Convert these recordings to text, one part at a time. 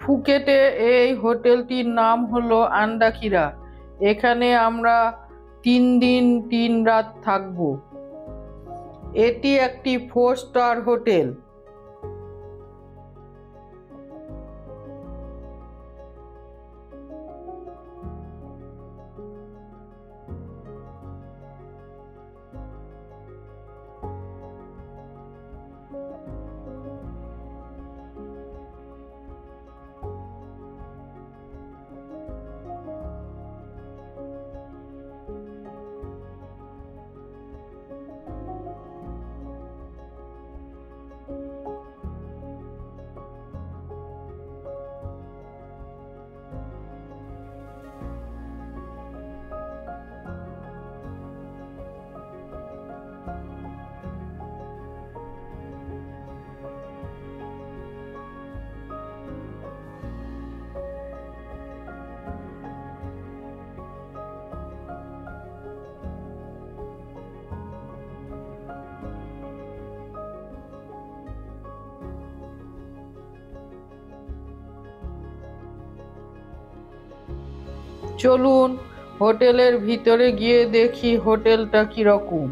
ফুকেটে এই হোটেলটির নাম হলো আন্দাক্ষীরা। এখানে আমরা 3 দিন 3 রাত থাকবো। এটি একটি 4 স্টার হোটেল। চলুন হোটেলের ভিতরে গিয়ে দেখি হোটেলটা কিরকম।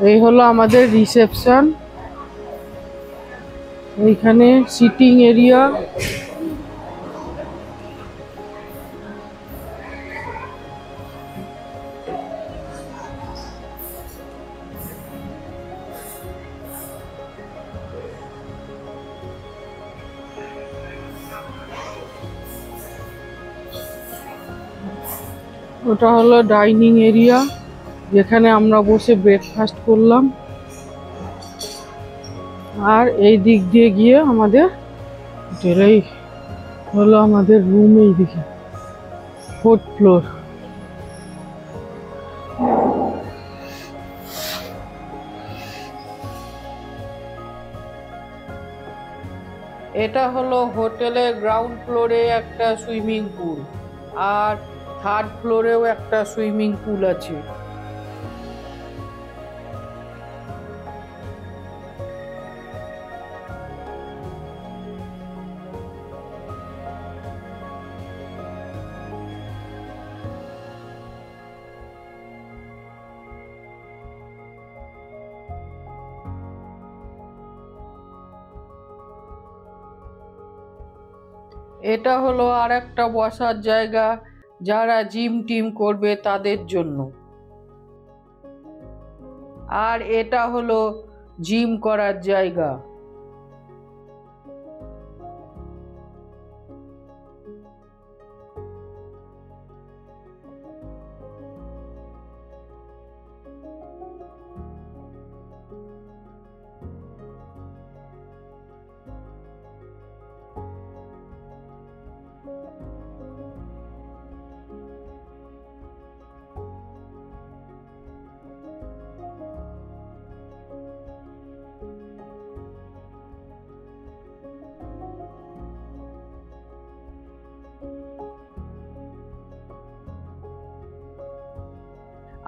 এই হলো আমাদের রিসেপশন। এইখানে সিটিং এরিয়া। ওটা হলো ডাইনিং এরিয়া, যেখানে আমরা বসে ব্রেকফাস্ট করলাম। আর এই দিক দিয়ে গিয়ে আমাদের হোটেলেই হলো আমাদের রুম। এই দিকে 4th ফ্লোর। এটা হলো হোটেলের গ্রাউন্ড ফ্লোরে একটা সুইমিং পুল, আর 3rd ফ্লোরেও একটা সুইমিং পুল আছে। এটা হলো আর একটা বসার জায়গা, যারা জিম টিম করবে তাদের জন্য। আর এটা হলো জিম করার জায়গা।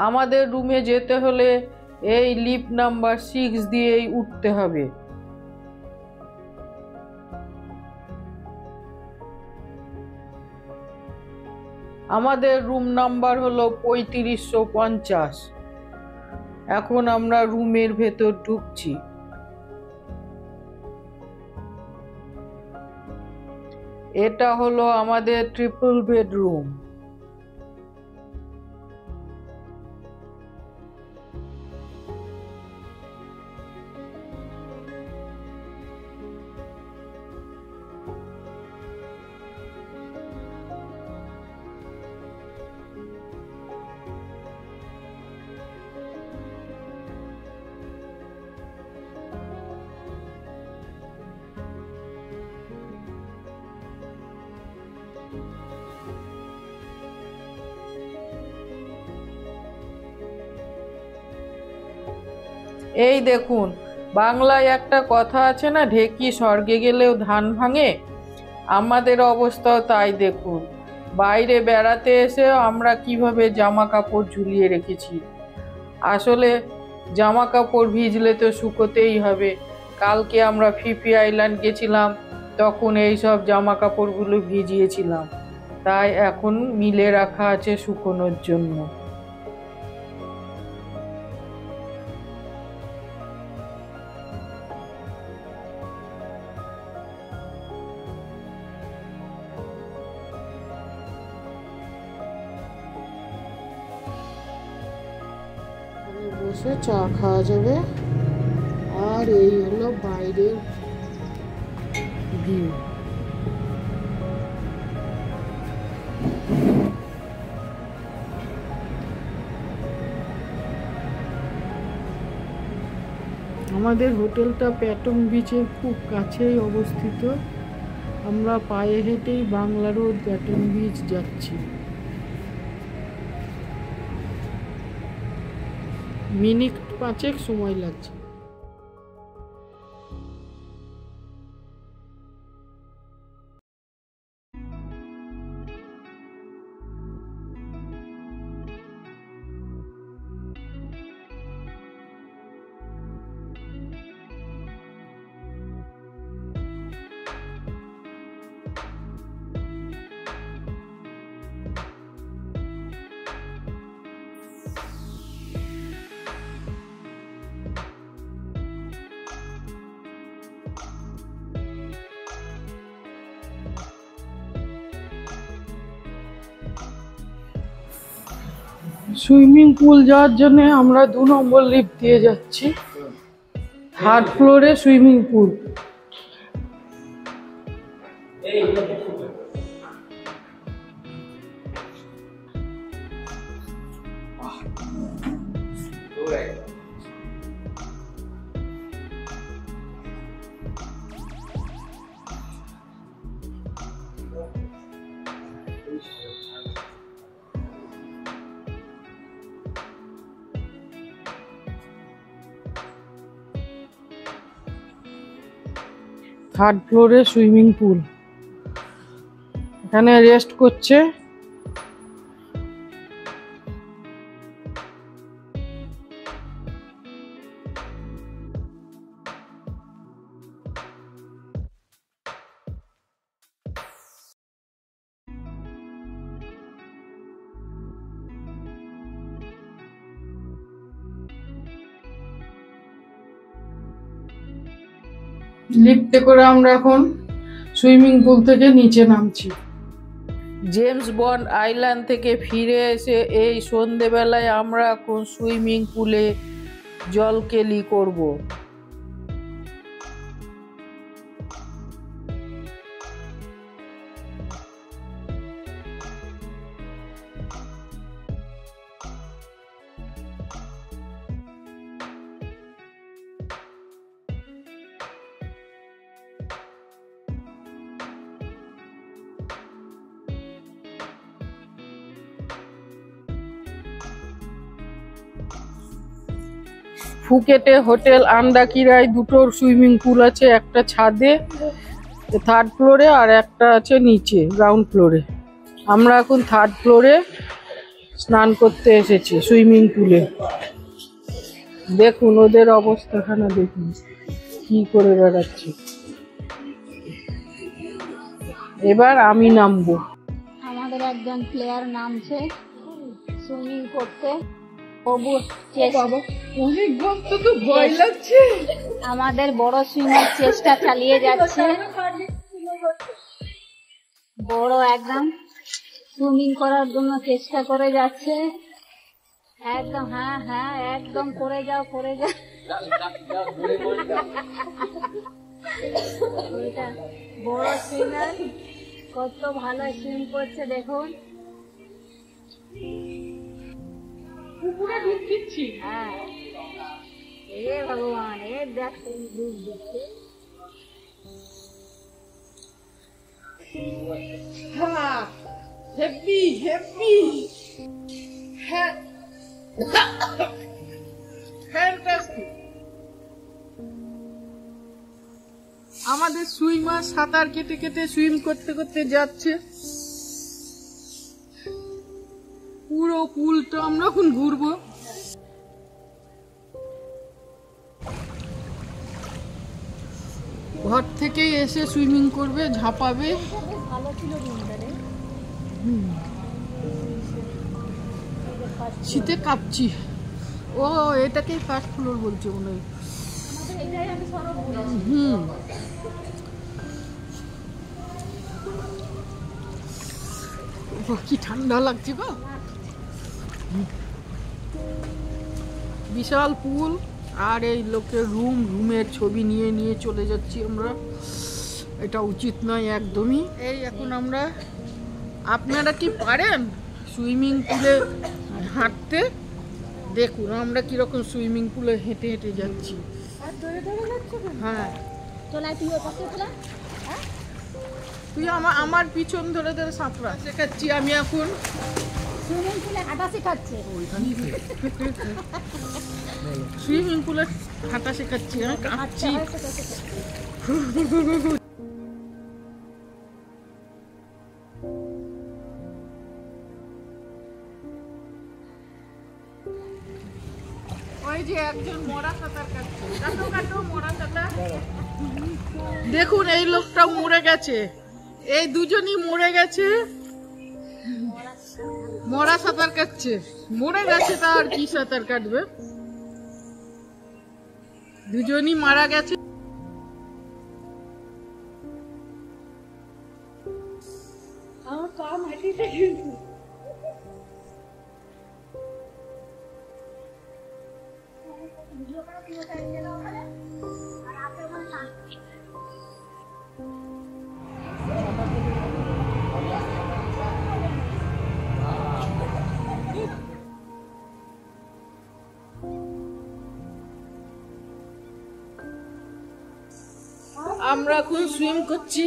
আমাদের রুমে যেতে হলে এই লিফট নাম্বার 6 দিয়েই উঠতে হবে। আমাদের রুম নাম্বার হলো 3550। এখন আমরা রুমের ভেতর ঢুকছি। এটা হলো আমাদের ট্রিপল বেডরুম। এই দেখুন, বাংলায় একটা কথা আছে না, ঢেকি স্বর্গে গেলেও ধান ভাঙে। আমাদের অবস্থাও তাই। দেখুন, বাইরে বেড়াতে এসে আমরা কিভাবে জামা কাপড় ঝুলিয়ে রেখেছি। আসলে জামা কাপড় ভিজলে তো শুকোতেই হবে। কালকে আমরা ফিফি আইল্যান্ড গেছিলাম, তখন এই সব জামা কাপড়গুলো ভিজিয়েছিলাম, তাই এখন মিলে রাখা আছে শুকোনোর জন্য। বসে চা খাওয়া যাবে। আর এই হলো বাইরের ভিউ। আমাদের হোটেলটা প্যাটং বিচের খুব কাছেই অবস্থিত। আমরা পায়ে হেঁটেই বাংলা রোড প্যাটং বিচ যাচ্ছি। মিনিট 5 সময় লাগছে। সুইমিং পুল যাওয়ার জন্য আমরা 2 নম্বর লিফট দিয়ে যাচ্ছি। 3rd ফ্লোরে সুইমিং পুল। থার্ড ফ্লোরে সুইমিং পুল। এখানে রেস্ট করছে। লিফটে করে আমরা এখন সুইমিং পুল থেকে নিচে নামছি। জেমস বন্ড আইল্যান্ড থেকে ফিরে এসে এই সন্ধেবেলায় আমরা এখন সুইমিং পুলে জলকেলি করব। ফুকেটে হোটেল আন্ডাকিরায় 2টো সুইমিং পুল আছে, একটা ছাদে 3rd ফ্লোরে আর একটা আছে নিচে গ্রাউন্ড ফ্লোরে। আমরা এখন 3rd ফ্লোরে স্নান করতে এসেছি সুইমিং পুলে। দেখুন ওদের অবস্থাখানা, দেখুন কি করে বেড়াচ্ছে। এবার আমি নামবো। আমাদের একজন প্লেয়ার নামছে সুইমিং করতে। আমাদের বড় সুইমার চেষ্টা চালিয়ে যাচ্ছে। বড় একদম সুইমিং করার জন্য চেষ্টা করে যাচ্ছে। একদম হ্যাঁ হ্যাঁ একদম করে যাও করে যাও। বড় সুইমার কত ভালো সুইম করছে দেখুন। হ্যাঁ এ ভগবান, এ দেখ ডুব দিচ্ছে। Heavy heavy fantastic. আমাদের সুইমার সাঁতার কেটে কেটে সুইম করতে করতে যাচ্ছে। পুরো পুলটা আমরা এখন ঘুরবো। ঘর থেকেই এসে সুইমিং করবে, ঝাঁপাবে। শীতে কাঁপছি। ও এটাকেই ফার্স্ট ফ্লোর বলছে মনে হয়। কি ঠান্ডা লাগছে গো। বিশাল পুল আর এই লোকের রুমের ছবি নিয়ে নিয়ে চলে যাচ্ছি আমরা। এটা উচিত নয় একদমই। এই এখন আমরা, আপনারা কি পারেন সুইমিং পুলে হাঁটতে? দেখুন আমরা কিরকম সুইমিং পুলে হেঁটে হেঁটে যাচ্ছি। হ্যাঁ তুই আমার পিছন ধরে ধরে সাঁতরা শেখাচ্ছি আমি এখন। সুইমিং পুলে হাঁটা শেখাচ্ছে। সুইমিং পুলে হাঁটা শেখাচ্ছি, আমি কাঁপছি। ওই যে একজন মরা সাঁতার কাটছে, কাটো কাটো মরা সাঁতার। দেখুন এই লোকটা মরে গেছে, এই দুজনই মরে গেছে। মরা সাঁতার কাটছে, মরে গেছে, তা আর কি সাঁতার কাটবে? দুজনই মারা গেছে। আমার পা মাটিতে কিন্তু আমরা এখন সুইম করছি।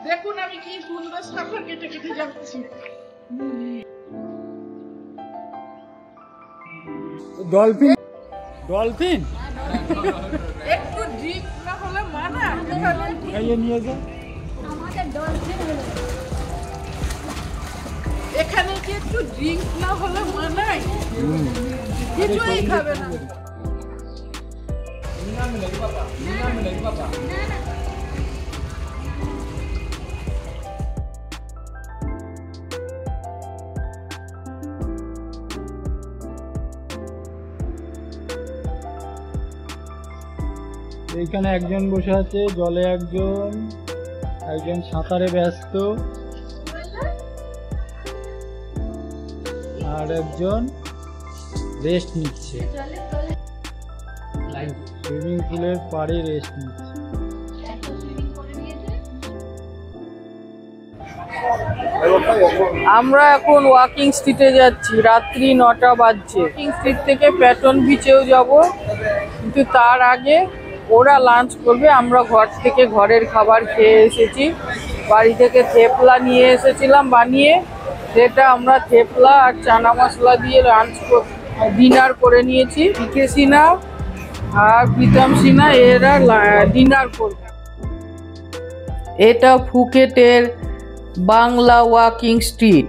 দেখুন আমি কি সুন্দর সাঁতার কেটে কেটে যাচ্ছি। ডলফিন ডলফিন একটু ড্রিপ না হলে মানা। খাইয়ে নিয়ে যা। আমাদের ডলফিন হলো এখানে কি একটু ড্রিঙ্ক না হলে মানায়? কিছুই খাবে না। এইখানে একজন বসে আছে, জলে একজন, একজন সাঁতারে ব্যস্ত, আর একজন রেস্ট নিচ্ছে, সুইমিং পুলের পাড়ে রেস্ট নিচ্ছে। আমরা এখন ওয়াকিং স্ট্রিটে যাচ্ছি, রাত্রি 9টা বাজছে। ওয়াকিং স্ট্রিট থেকে প্যাটন বিচেও যাব, কিন্তু তার আগে ওরা লাঞ্চ করবে। আমরা ঘর থেকে ঘরের খাবার খেয়ে এসেছি। বাড়ি থেকে থেপলা নিয়ে এসেছিলাম বানিয়ে, সেটা আমরা থেপলা আর চানা মশলা দিয়ে ডিনার করে নিয়েছি। পিকে সিনহা আর প্রীতম সিনহা এরা ডিনার করবে। এটা ফুকেটের বাংলা ওয়াকিং স্ট্রিট।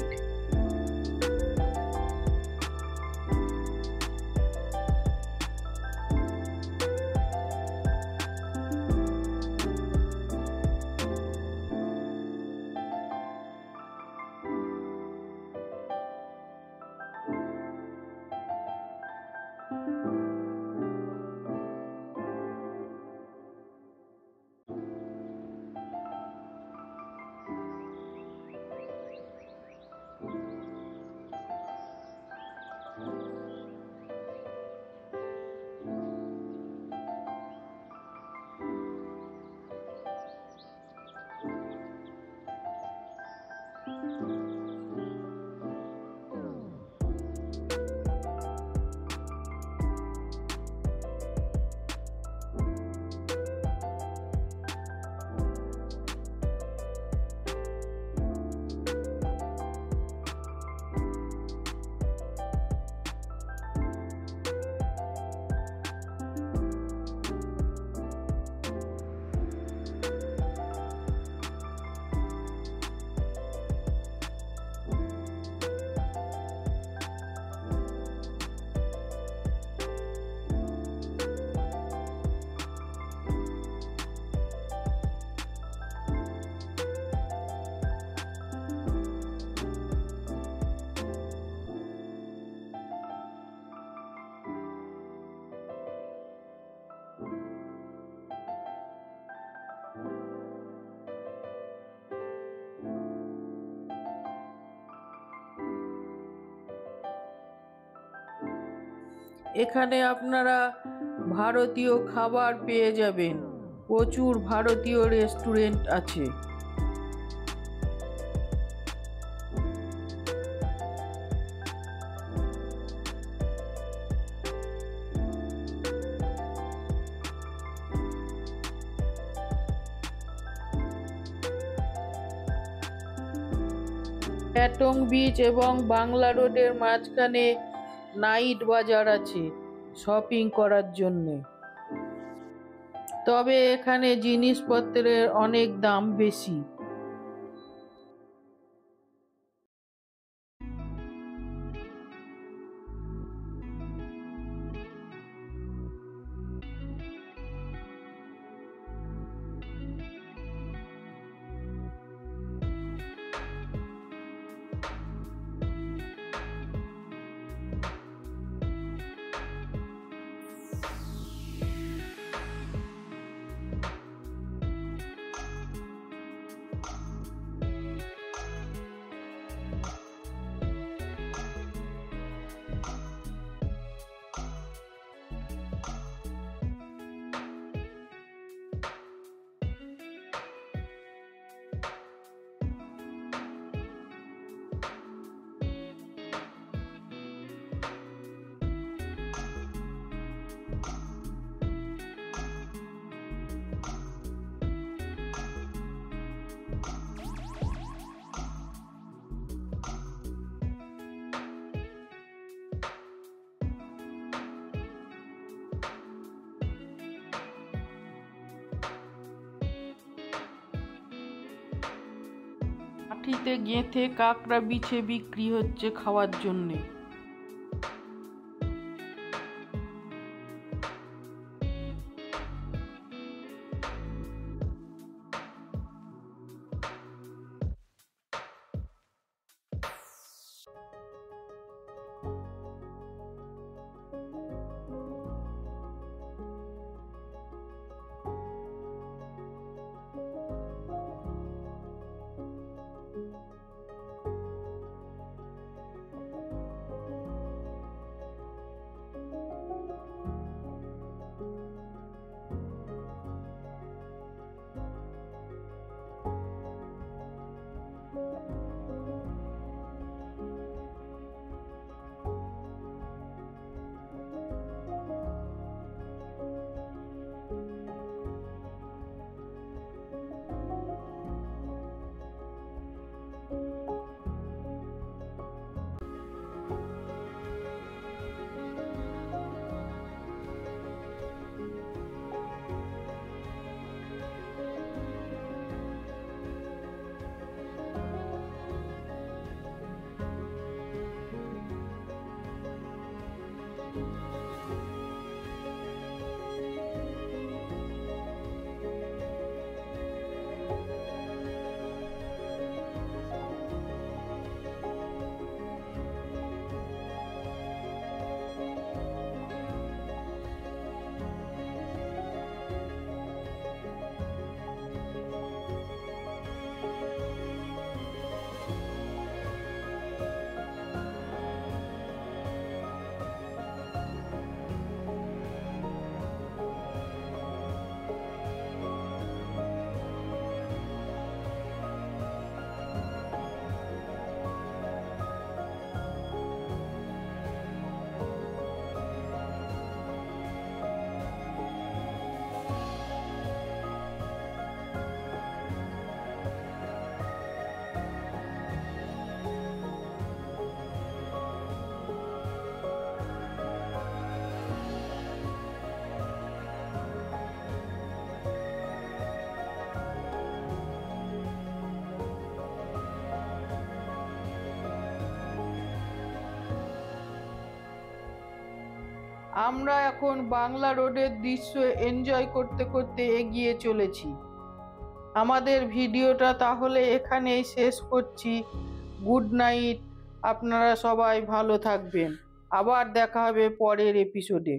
এখানে আপনারা ভারতীয় খাবার পেয়ে যাবেন। প্রচুর ভারতীয় রেস্টুরেন্ট আছে। প্যাটং বিচ এবং বাংলা রোডের মাঝখানে নাইট বাজার আছে শপিং করার জন্য। তবে এখানে জিনিসপত্রের অনেক দাম বেশি। মাটিতে গেঁথে কাঁকড়া বিছে বিক্রি হচ্ছে খাওয়ার জন্যে। আমরা এখন বাংলা রোডের দৃশ্য এনজয় করতে করতে এগিয়ে চলেছি। আমাদের ভিডিওটা তাহলে এখানেই শেষ করছি। গুড নাইট, আপনারা সবাই ভালো থাকবেন। আবার দেখা হবে পরের এপিসোডে।